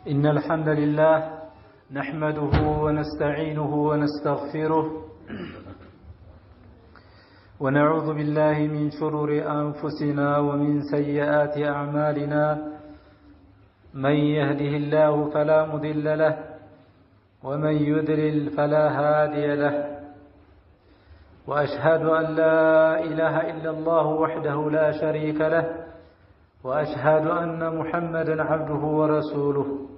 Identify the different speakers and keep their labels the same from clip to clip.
Speaker 1: إن الحمد لله نحمده ونستعينه ونستغفره ونعوذ بالله من شرور أنفسنا ومن سيئات أعمالنا من يهده الله فلا مضل له ومن يضلل فلا هادي له وأشهد أن لا إله إلا الله وحده لا شريك له وأشهد أن محمدا عبده ورسوله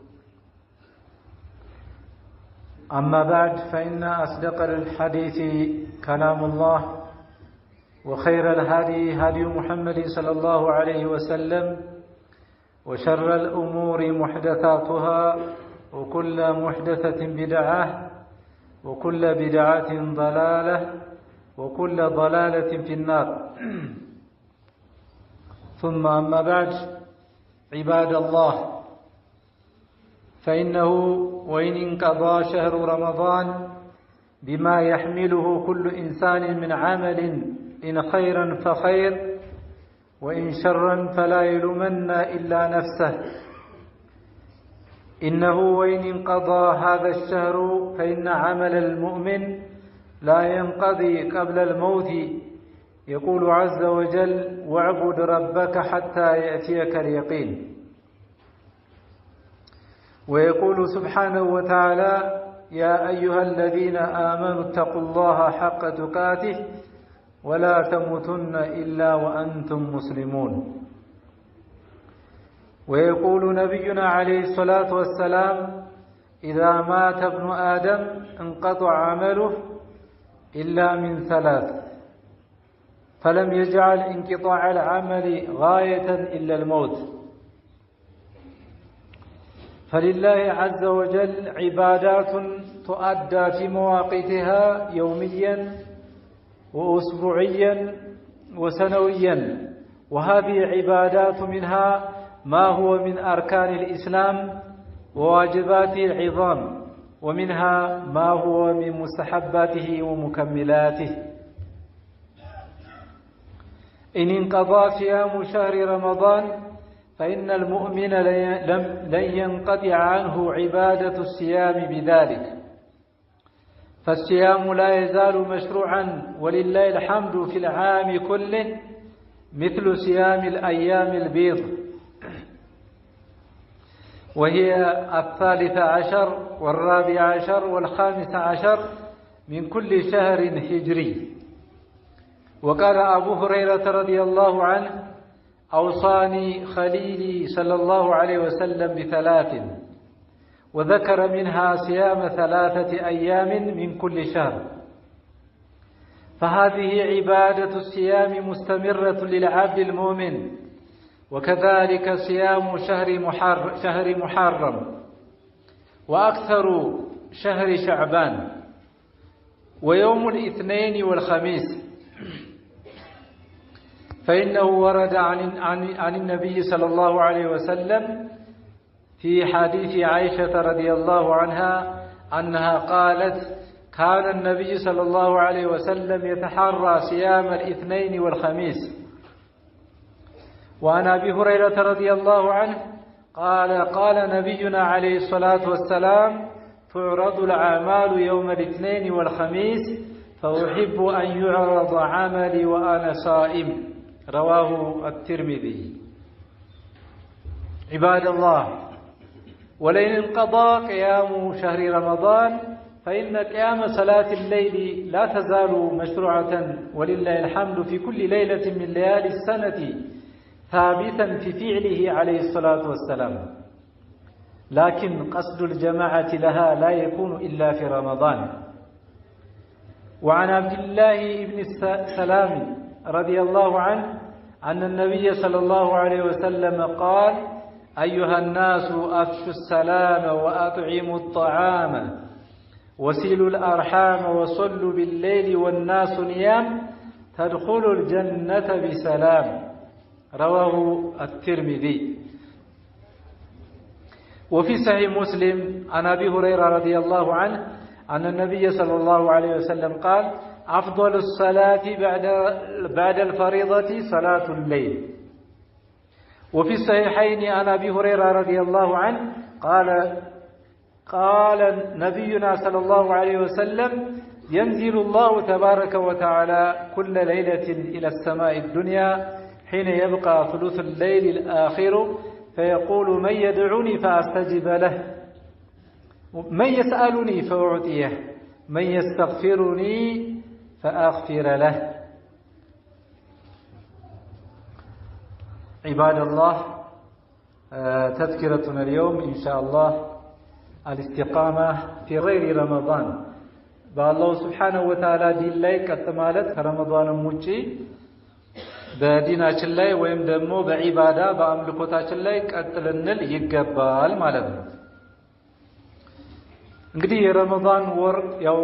Speaker 1: أما بعد فإن أصدق الحديث كلام الله وخير الهدي هدي محمد صلى الله عليه وسلم وشر الأمور محدثاتها وكل محدثة بدعة وكل بدعة ضلالة وكل ضلالة في النار ثم أما بعد عباد الله فإنه وإن انقضى شهر رمضان بما يحمله كل إنسان من عمل إن خيرا فخير وإن شرا فلا يلومن إلا نفسه إنه وإن انقضى هذا الشهر فإن عمل المؤمن لا ينقضي قبل الموت يقول عز وجل واعبد ربك حتى يأتيك اليقين ويقول سبحانه وتعالى يا أيها الذين آمنوا اتقوا الله حق تقاته ولا تموتن إلا وأنتم مسلمون ويقول نبينا عليه الصلاة والسلام إذا مات ابن آدم انقطع عمله إلا من ثلاث فلم يجعل انقطاع العمل غاية إلا الموت فلله عز وجل عبادات تؤدى في مواقيتها يوميا وأسبوعيا وسنويا وهذه عبادات منها ما هو من أركان الإسلام وواجباته العظام ومنها ما هو من مستحباته ومكملاته إن انقضى صيام شهر رمضان فإن المؤمن لن ينقطع عنه عبادة الصيام بذلك فالصيام لا يزال مشروعا ولله الحمد في العام كله مثل صيام الأيام البيض وهي 13 و14 و15 من كل شهر هجري وقال أبو هريرة رضي الله عنه أوصاني خليلي صلى الله عليه وسلم بثلاث وذكر منها صيام 3 أيام من كل شهر فهذه عبادة الصيام مستمرة للعبد المؤمن وكذلك صيام شهر محرم وأكثر شهر شعبان ويوم الاثنين والخميس فإنه ورد عن النبي صلى الله عليه وسلم في حديث عائشة رضي الله عنها أنها قالت كان النبي صلى الله عليه وسلم يتحرى صيام الاثنين والخميس وعن أبي هريرة رضي الله عنه قال نبينا عليه الصلاة والسلام تعرض الأعمال يوم الاثنين والخميس فأحب أن يعرض عملي وأنا صائم رواه الترمذي عباد الله ولئن انقضى قيام شهر رمضان فإن قيام صلاة الليل لا تزال مشروعة ولله الحمد في كل ليلة من ليالي السنة ثابتا في فعله عليه الصلاة والسلام لكن قصد الجماعة لها لا يكون إلا في رمضان وعن عبد الله بن سلام رضي الله عنه أن النبي صلى الله عليه وسلم قال أيها الناس أفشوا السلام وأطعموا الطعام وسلوا الأرحام وصلوا بالليل والناس نيام تدخلوا الجنة بسلام رواه الترمذي وفي صحيح مسلم عن أبي هريرة رضي الله عنه أن النبي صلى الله عليه وسلم قال أفضل الصلاة بعد الفريضة صلاة الليل وفي الصحيحين عن أبي هريرة رضي الله عنه قال نبينا صلى الله عليه وسلم ينزل الله تبارك وتعالى كل ليلة إلى السماء الدنيا حين يبقى ثلث الليل الآخر فيقول من يدعوني فأستجب له من يسألني فأعطيه من يستغفرني فأغفر له. عباد الله، تذكرتنا اليوم إن شاء الله الاستقامة في غير رمضان. بالله سبحانه وتعالى دين ላይ ቀጥ ማለት ከረመዳንም ውጪ በዲናችን ላይ ወይም ደግሞ በዒባዳ በአምልኮታችን ላይ ቀጥ ልንል ይገባል ማለት ነው። እንግዲህ የረመዳን ወር ያው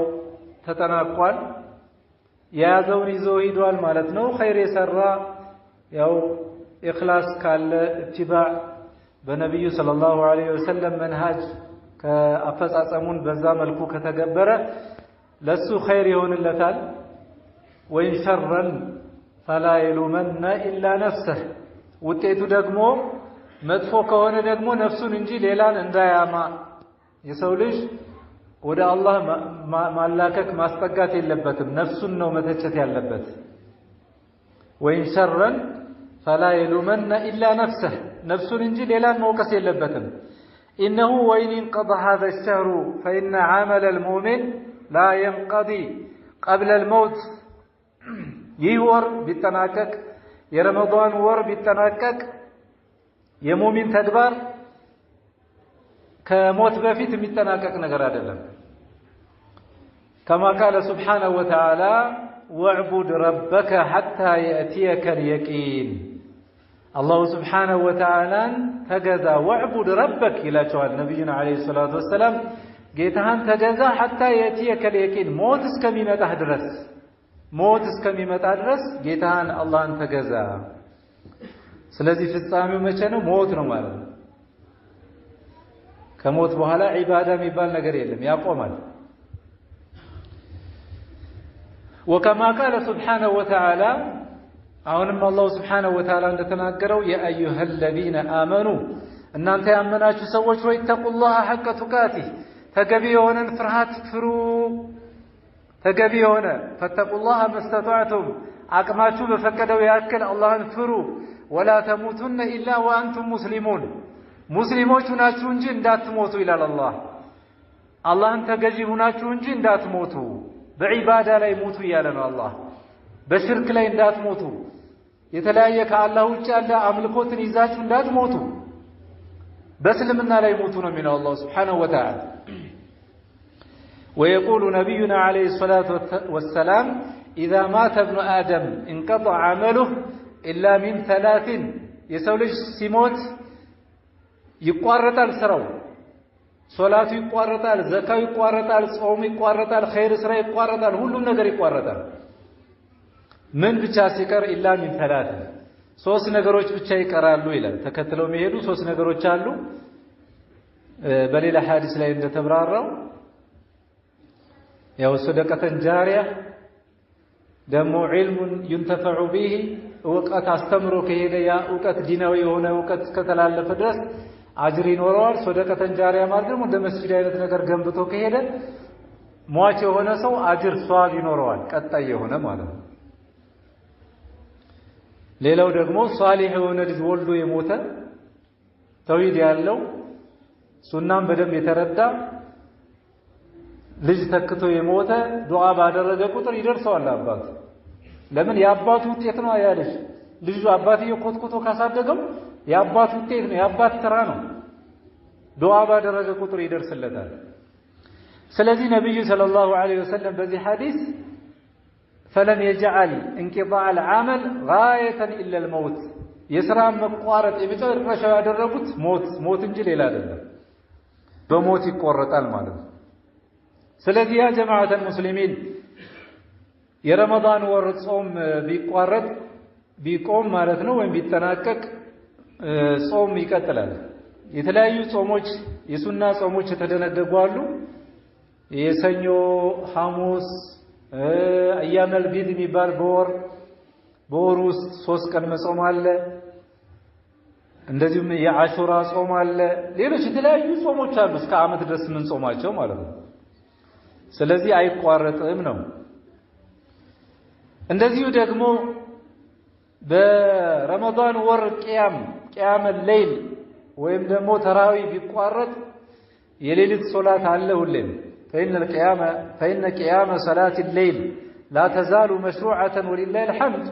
Speaker 1: ተጠናቋል። የያዘውን ይዞ ሂዷል ማለት ነው። ኸይር የሰራ ያው ኢኽላስ ካለ ኢትባዕ በነብዩ ሰለላሁ ዐለይሂ ወሰለም መንሃጅ ከአፈጻጸሙን በዛ መልኩ ከተገበረ ለሱ ኸይር ይሆንለታል። ወይን ሸረን ፈላ የሉመነ ኢላ ነፍሰህ፣ ውጤቱ ደግሞ መጥፎ ከሆነ ደግሞ ነፍሱን እንጂ ሌላን እንዳያማ። የሰው ልጅ ወደ አላህ ማላከክ ማስጠጋት የለበትም፣ ነፍሱን ነው መተቸት ያለበት። ወይን ሸረን ፈላ የሉመነ ኢላ ነፍሰህ፣ ነፍሱን እንጂ ሌላን መውቀስ የለበትም። ኢነሁ ወይን እንቀضى هذا الشهر فإن عمل المؤمن لا ينقضي قبل الموت። ይህ ወር ቢጠናቀቅ የረመዳን ወር ቢጠናቀቅ የሙእሚን ተግባር ከሞት በፊት የሚጠናቀቅ ነገር አይደለም። كما قال سبحانه وتعالى واعبد ربك حتى يأتيك اليقين። الله سبحانه وتعالى ተገዛ واعبد ربك ይላቸዋል ነብዩና አለይሂ ሰላቱ ወሰለም። ጌታህን ተገዛ حتى يأتيك اليقين፣ ሞት እስከሚመጣ ድረስ ጌታህን አላህን ተገዛ። ስለዚህ ፍጻሜው መቼ ነው? ሞት ነው ማለት ነው። ከሞት በኋላ ዒባዳ የሚባል ነገር የለም፣ ያቆማል። وكما قال سبحانه وتعالى አሁንም አላሁ ስብሓነሁ ወተዓላ እንደተናገረው የአዩሃ አለዚነ አመኑ፣ እናንተ ያመናችሁ ሰዎች ሆይ ተቁላህ ሐቀ ቱቃቲህ፣ ተገቢ የሆነን ፍርሃት ፍሩ። ተገቢ የሆነ ፈተቁላህ መስተጣዕቱም፣ አቅማችሁ በፈቀደው ያክል አላህን ፍሩ። ወላ ተሙቱነ ኢላ ወአንቱም ሙስሊሙን፣ ሙስሊሞች ሁናችሁ እንጂ እንዳትሞቱ ይላል አላህ። አላህን ተገዢ ሁናችሁ እንጂ እንዳትሞቱ፣ በዒባዳ ላይ ሙቱ እያለ ነው አላህ። በሽርክ ላይ እንዳትሞቱ፣ የተለያየ ከአላህ ውጭ ያለ አምልኮትን ይዛችሁ እንዳትሞቱ፣ በእስልምና ላይ ሙቱ ነው የሚለው አላህ ሱብሓነሁ ወተዓላ። ويقول نبينا عليه الصلاة والسلام إذا مات ابن آدم انقطع عمله إلا من ثلاث، የሰው ልጅ ሲሞት ይቋረጣል ስራው። ሶላቱ ይቋረጣል፣ ዘካው ይቋረጣል፣ ጾሙ ይቋረጣል፣ ኸይር ስራ ይቋረጣል፣ ሁሉም ነገር ይቋረጣል። ምን ብቻ ሲቀር ኢላ ሚን ተላት፣ ሶስት ነገሮች ብቻ ይቀራሉ ይላል። ተከትለው የሚሄዱ ሶስት ነገሮች አሉ። በሌላ ሐዲስ ላይ እንደተብራራው ያው ሰደቀተን ጃሪያ ደግሞ ዒልሙን ዩንተፈዑ ቢሂ፣ እውቀት አስተምሮ ከሄደ ያ እውቀት ዲናዊ የሆነ እውቀት እስከተላለፈ ድረስ አጅር ይኖረዋል። ሰደቀተን ጃሪያ ማለት ደግሞ እንደ መስጂድ አይነት ነገር ገንብቶ ከሄደ ሟች የሆነ ሰው አጅር ሷብ ይኖረዋል፣ ቀጣይ የሆነ ማለት ነው። ሌላው ደግሞ ሷሊህ የሆነ ልጅ ወልዶ የሞተ ተውሂድ ያለው ሱናን በደንብ የተረዳ ልጅ ተክቶ የሞተ ዱዓ ባደረገ ቁጥር ይደርሰዋል አባቱ። ለምን? የአባቱ ውጤት ነው ያ ልጅ። ልጁ አባትየው ኮትኮቶ ካሳደገው የአባቱ ውጤት ነው፣ የአባት ስራ ነው። ዱዓ ባደረገ ቁጥር ይደርስለታል። ስለዚህ ነብዩ ሰለላሁ ዐለይሂ ወሰለም በዚህ ሐዲስ ፈለም የጀዐል እንቂጣዕ አልዓመል ጋየተን ኢላ አልመውት፣ የሥራ መቋረጥ የመጨረሻው ያደረጉት ሞት እንጂ ሌላ አይደለም። በሞት ይቆረጣል ማለት ነው። ስለዚህ ያ ጀማዓተል ሙስሊሚን የረመዳን ወር ጾም ቢቆም ማለት ነው ወይም ቢጠናቀቅ ጾም ይቀጥላል። የተለያዩ ጾሞች የሱና ጾሞች የተደነገጉ አሉ። የሰኞ፣ ሐሙስ፣ አያመል ቢድ የሚባል በወር ውስጥ 3 ቀን መጾም አለ። እንደዚሁም የአሹራ ጾም አለ ሌሎች የተለያዩ ጾሞች አሉ እስከ ዓመት ድረስ ምን ጾማቸው ማለት ነው ስለዚህ አይቋረጥም ነው እንደዚሁ ደግሞ በረመዳን ወር ቂያም الليل ወይም ደግሞ ተራዊ ቢቋረጥ የሌሊት ሶላት አለ ሁሌም فإن قيام صلاة الليل لا تزال مشروعة ولله الحمد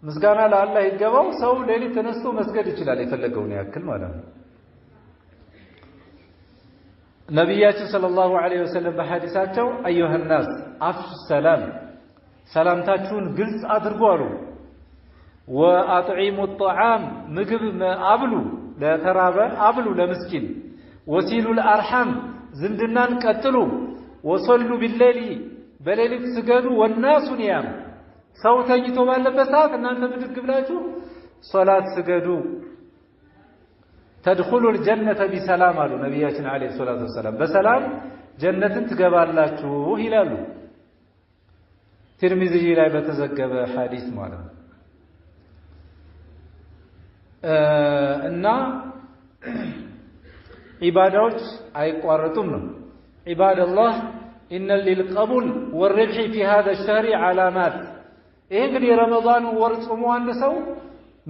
Speaker 1: ምስጋና ለአላህ ይገባው ሰው ሌሊት ተነስቶ መስገድ ይችላል የፈለገውን ያክል ማለት ነው ነብያችን ሰለላሁ ዐለይሂ ወሰለም በሐዲሳቸው አዩሃ الناس አፍሹ ሰላም ሰላምታችሁን ግልጽ አድርጉ አሉ ወአጥዒሙ الطعام ምግብ አብሉ ለተራበ አብሉ ለምስኪን ወሲሉ الارحام ዝምድናን ቀጥሉ ወሰሉ بالليل በሌሊት ስገዱ والناس نيام ሰው ተኝቶ ባለበት ሰዓት እናንተ ብድግ ብላችሁ ሶላት ስገዱ تدخلوا الجنة بسلام አሉ ነብያችን አለይሂ ሰላቱ ወሰለም በሰላም ጀነትን ትገባላችሁ ይላሉ ትርሚዚ ላይ በተዘገበ ሐዲስ ማለት ነው እና ኢባዳዎች አይቋረጡም ነው عباد الله إن للقبول والربح في هذا الشهر علامات ይሄ እንግዲህ ረመዳን ወር ጾሙ አንድ ሰው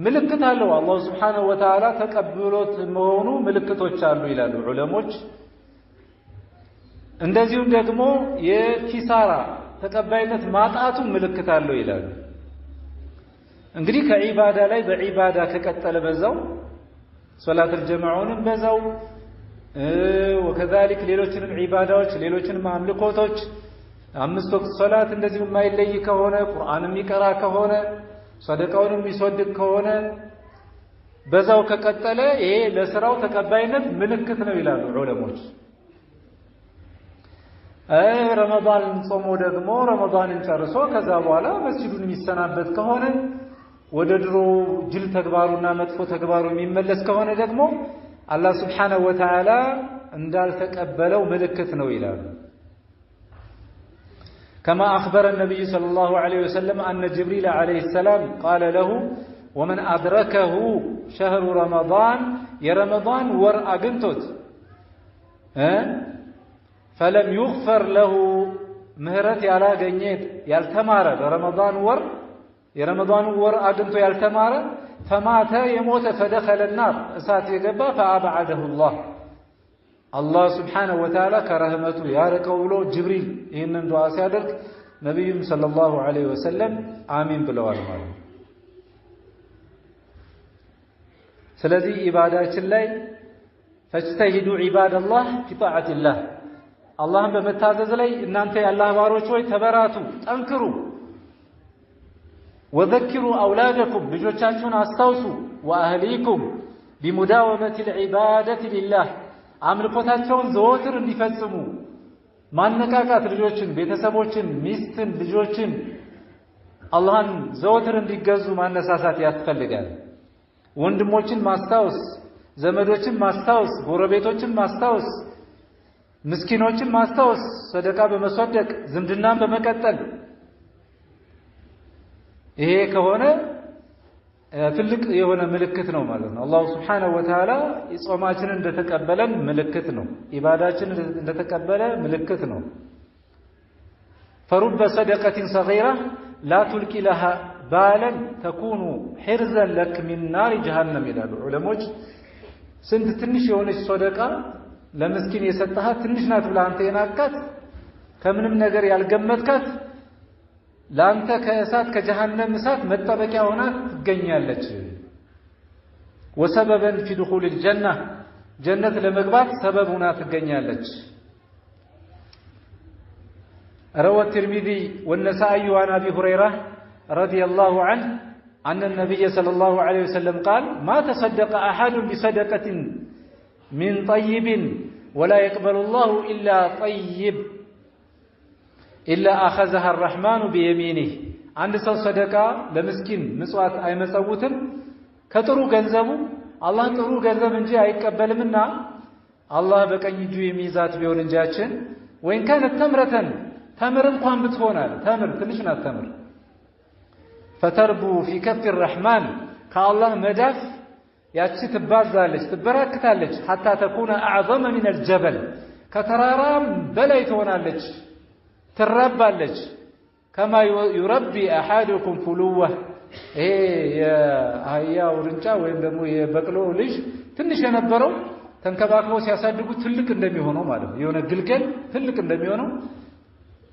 Speaker 1: ምልክት አለው አላህ Subhanahu Wa Ta'ala ተቀብሎት መሆኑ ምልክቶች አሉ ይላሉ ዑለሞች እንደዚሁም ደግሞ የኪሳራ ተቀባይነት ማጣቱ ምልክት አለው ይላሉ እንግዲህ ከዒባዳ ላይ በዒባዳ ከቀጠለ በዛው ሶላተል ጀማዓውን በዛው ወከዛሊክ ሌሎችንም ዒባዳዎች ሌሎችንም አምልኮቶች አምስት ወቅት ሶላት እንደዚህ የማይለይ ከሆነ ቁርአንም ይቀራ ከሆነ ሰደቃውንም ይሰድቅ ከሆነ በዛው ከቀጠለ ይሄ ለስራው ተቀባይነት ምልክት ነው ይላሉ ዑለሞች ረመዳን ጾሞ ደግሞ ረመዳንን ጨርሶ ከዛ በኋላ መስጂዱን የሚሰናበት ከሆነ ወደ ድሮ ጅል ተግባሩና መጥፎ ተግባሩ የሚመለስ ከሆነ ደግሞ አላህ Subhanahu Wa Ta'ala እንዳልተቀበለው ምልክት ነው ይላሉ كما أخبر النبي صلى الله عليه وسلم أن جبريل عليه السلام قال له ومن أدركه شهر رمضان يا رمضان ور أجنتت فلم يغفر له مهرت على جنيت يالتمار رمضان ور يا رمضان ور أجنت يالتمار فمات يموت فدخل النار أسات يقبا فأبعده الله سبحانه وتعالى كرهمته ياركوا له جبريل إنن دعاء سيادرك نبي صلى الله عليه وسلم آمين بالوالد سلذي عبادات الله فاجتهدوا عباد الله في طاعة الله اللهم بمتازز لي إن أنت الله باروشوي تبراتوا تنكروا وذكروا أولادكم بجوشاتون أستوسوا وأهليكم بمداومة العبادة لله አምልኮታቸውን ዘወትር እንዲፈጽሙ ማነቃቃት ልጆችን ቤተሰቦችን ሚስትን ልጆችን አላህን ዘወትር እንዲገዙ ማነሳሳት ያስፈልጋል ወንድሞችን ማስታወስ ዘመዶችን ማስታወስ ጎረቤቶችን ማስታወስ ምስኪኖችን ማስታወስ ሰደቃ በመሰደቅ ዝምድናን በመቀጠል ይሄ ከሆነ ትልቅ የሆነ ምልክት ነው ማለት ነው አላህ Subhanahu Wa Ta'ala ጾማችንን እንደተቀበለን ምልክት ነው ኢባዳችንን እንደተቀበለ ምልክት ነው فرب صدقة صغيرة لا تلقي لها بالا تكون حرزا لك من نار جهنم ይላሉ ዑለሞች ስንት ትንሽ የሆነች ሰደቃ ለምስኪን የሰጠሃት ትንሽ ናት ብለህ አንተ የናቃት ከምንም ነገር ያልገመትካት ላንተ ከእሳት ከጀሃነም እሳት መጠበቂያ ሆና ትገኛለች وسببا في دخول الجنة جنة ለመግባት ሰበብ ሆና ትገኛለች روى الترمذي والنسائي عن أبي هريرة رضي الله عنه أن النبي صلى الله عليه وسلم قال ما تصدق أحد بصدقة من طيب ولا يقبل الله إلا طيب إلا أخذها الرحمن بيمينه عند سو صدقة لمسكين مسوات أي مسوتن كترو ገንዘቡ الله ጥሩ ገንዘብ እንጂ አይቀበልምና الله በቀኝ እጁ የሚይዛት ቢሆን እንጃችን ወይን كانت تمرة تمر እንኳን ብትሆናል ተምር ትንሽ ናት ተምር فتربو في كف الرحمن كالله مدف ያቺ ትባዛለች ትበረክታለች حتى تكون اعظم من الجبل ከተራራም በላይ ትሆናለች ትረባለች كما يربي احدكم فلوه ይሄ የአህያ ውርንጫ ወይም ደግሞ የበቅሎ ልጅ ትንሽ የነበረው ተንከባክበው ሲያሳድጉ ትልቅ እንደሚሆነው ማለት ነው የሆነ ግልገል ትልቅ እንደሚሆነው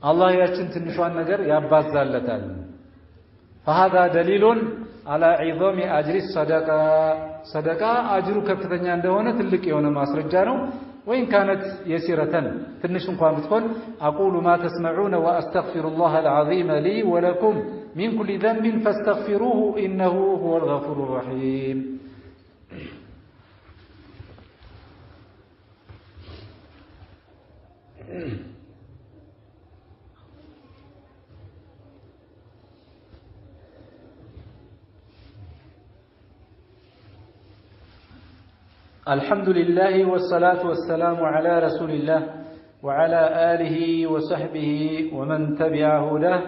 Speaker 1: አላህ ያችን ትንሿን ነገር ያባዛለታል فهذا دليل على عظم اجر الصدقه صدقه اجر ከፍተኛ እንደሆነ ትልቅ የሆነ ማስረጃ ነው وإن كانت يسيرة تنش እንኳን ብትሆን أقول ما تسمعون وأستغفر الله العظيم لي ولكم من كل ذنب فاستغفروه إنه هو الغفور الرحيم الحمد لله والصلاة والسلام على رسول الله وعلى آله وصحبه ومن تبع هداه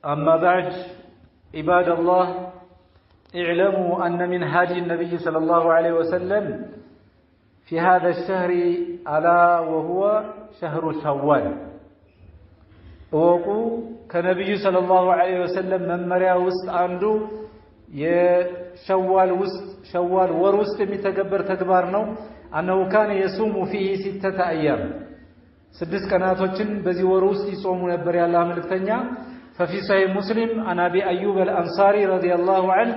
Speaker 1: أما بعد عباد الله اعلموا أن من هدي النبي صلى الله عليه وسلم في هذا الشهر ألا وهو شهر شوال وقو كنبي صلى الله عليه وسلم من مريا وسط عنده شوال ور ውስጥ የሚተገበር ተግባር ነው أنه كان يصوم فيه 6 أيام 6 ቀናቶችን በዚህ ወር ውስጥ ይጾሙ ነበር ያላህ መልእክተኛ ففي صحيح مسلم عن أبي أيوب الأنصاري رضي الله عنه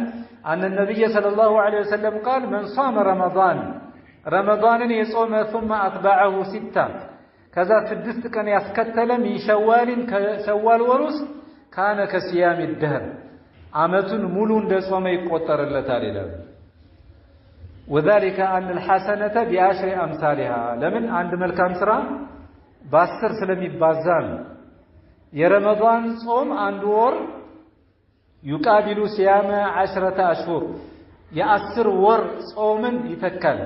Speaker 1: أن النبي صلى الله عليه وسلم قال من صام رمضان يصوم ثم أتبعه 6 كذا 6 ቀን ያስከተለ من شوال ور ውስጥ كان كصيام الدهر عامتون مولو እንደጾመ ይቆጠርለታል ይላል وذلك أن الحسنة ب10 أمثالها لمن عند መልካም ስራ በ10 ስለሚባዛል የረመዳን ጾም አንድ ወር يقابل صيام 10 أشهر የ10 ወር ጾምን ይተካል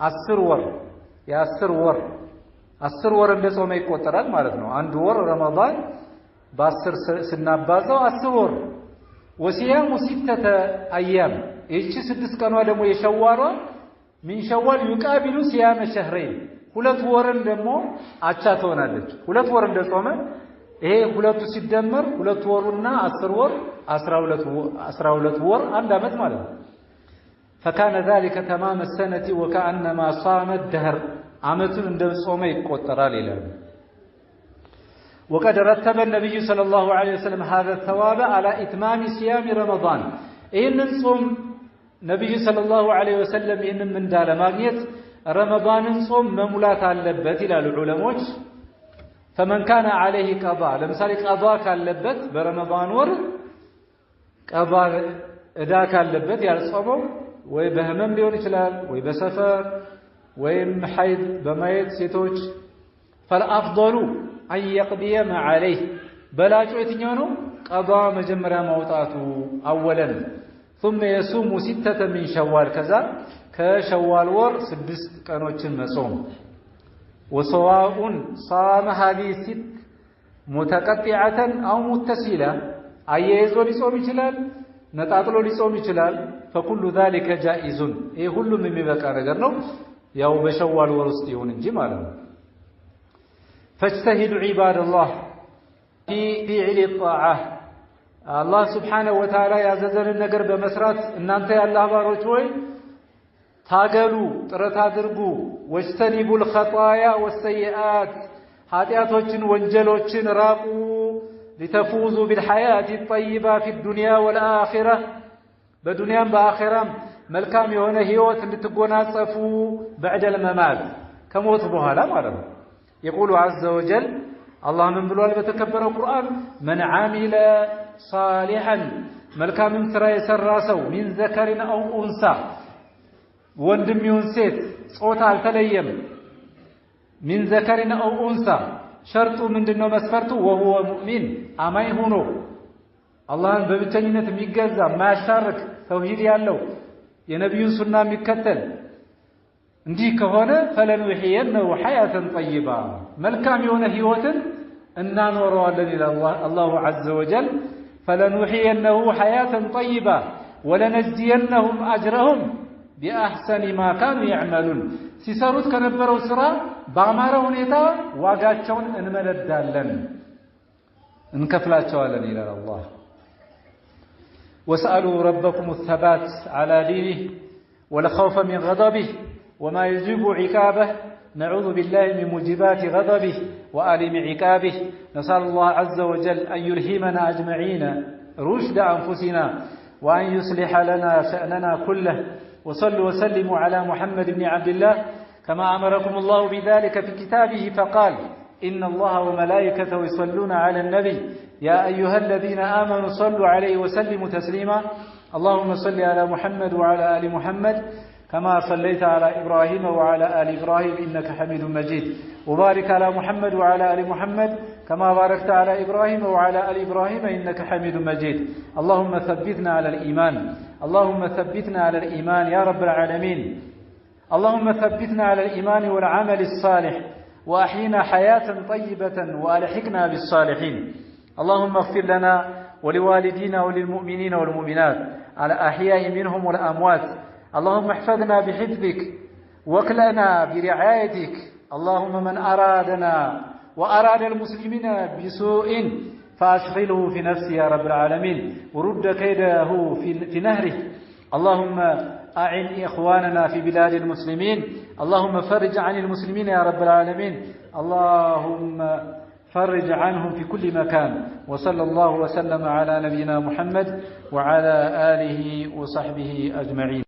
Speaker 1: 10 ወር የ10 ወር እንደጾመ ይቆጠራል ማለት ነው አንድ ወር ረመዳን በ10 ስናባዛው 10 ወር وصيام 6 أيام እቺ 6 ቀኗ ደግሞ የሸዋሏ من شوال يقابل صيام شهرين ሁለት ወርን ደግሞ አቻ ትሆናለች ሁለት ወር እንደጾመ ይሄ ሁለቱ ሲደመር ሁለት ወሩና 10 ወር 12 ወር አንድ አመት ማለት ነው فكان ذلك تمام السنة وكأنما صام الدهر አመቱን እንደጾመ ይቆጠራል ይላል وقد رتب النبي صلى الله عليه وسلم هذا الثواب على إتمام صيام رمضان إنن صوم نبي صلى الله عليه وسلم إنن من دال ماغنيت رمضان صوم ممولات አለበት ይላሉ ዑለሞች فمن كان عليه قضاء ለምሳሌ قضاء ካለበት በረመዳን ወር قضاء እዳ ካለበት ያልጾመው ወይ በህመም ሊሆን ይችላል ወይ በሰፈር ወይም ሐይድ በማየት ሴቶች فالافضل أن يقضي ما عليه بلاجو የትኛው ነው قضاء መጀመሪያ ማውጣቱ اولا ثم يصوم 6 من شوال كذا كشوال ور 6 ቀኖችን መጾም وسواء صام هذه 6 متقطعة أو متصلة አያይዞ ሊጾም ይችላል ነጣጥሎ ሊጾም ይችላል فكل ذلك جائز ይሄ ሁሉም የሚበቃ ነገር ነው ያው በሸዋል ወር ውስጥ ይሁን እንጂ ማለት ነው فاجتهدوا عباد الله في فعل الطاعة الله سبحانه وتعالى ያዘዘንን ነገር በመስራት እናንተ ያላህ ባሮች ሆይ ታገሉ ጥረት አድርጉ واجتنبوا الخطايا والسيئات ኃጢአቶችን ወንጀሎችን ራቁ لتفوزوا بالحياة الطيبة في الدنيا والآخرة በዱንያም በአኺራም መልካም የሆነ ህይወት እንድትጎናጸፉ بعد الممات ከሞት በኋላ ማለት ነው يقول عز وجل الله من بلوال بتكبر القرآن من عمل صالحا ملكا من سرى يسراسو من ذكر أو أنثى وندم ينسيت صوت التليم من ذكر أو أنثى شرط من دنو مسفرته وهو مؤمن أما يهونو الله ببتنينة ميقزا ما شارك توحيد يالله ينبي سنة مكتل እንዲህ ከሆነ فلنحيينه حياة طيبة መልካም የሆነ ህይወትን እናኖረዋለን ይላል الله عز وجل فلنحيينه حياة طيبة ولنجزينهم أجرهم بأحسن ما كانوا يعملون سيساروت كنبروا سرا بأماره نيتا واقاتشون انمددالن انكفلاتشوالن إلى الله واسألوا ربكم الثبات على دينه والخوف من غضبه وما يجيب عقابه نعوذ بالله من موجبات غضبه وآلم عقابه نسأل الله عز وجل أن يلهمنا أجمعين رشد أنفسنا وأن يصلح لنا شأننا كله وصلوا وسلموا على محمد بن عبد الله كما أمركم الله بذلك في كتابه فقال إن الله وملائكته يصلون على النبي يا أيها الذين آمنوا صلوا عليه وسلموا تسليما اللهم صل على محمد وعلى آل محمد كما صليت على إبراهيم وعلى آل إبراهيم إنك حميد مجيد وبارك على محمد وعلى آل محمد كما باركت على إبراهيم وعلى آل إبراهيم إنك حميد مجيد اللهم ثبتنا على الإيمان اللهم ثبتنا على الإيمان يا رب العالمين اللهم ثبتنا على الإيمان والعمل الصالح وأحينا حياة طيبة وألحقنا بالصالحين اللهم اغفر لنا ولوالدينا وللمؤمنين والمؤمنات على أحياء منهم والأموات اللهم احفظنا بحفظك واكلنا برعايتك اللهم من أرادنا وأراد المسلمين بسوء فأشغله في نفسه يا رب العالمين ورد كيده في نهره اللهم أعن إخواننا في بلاد المسلمين اللهم فرج عن المسلمين يا رب العالمين اللهم فرج عنهم في كل مكان وصلى الله وسلم على نبينا محمد وعلى آله وصحبه أجمعين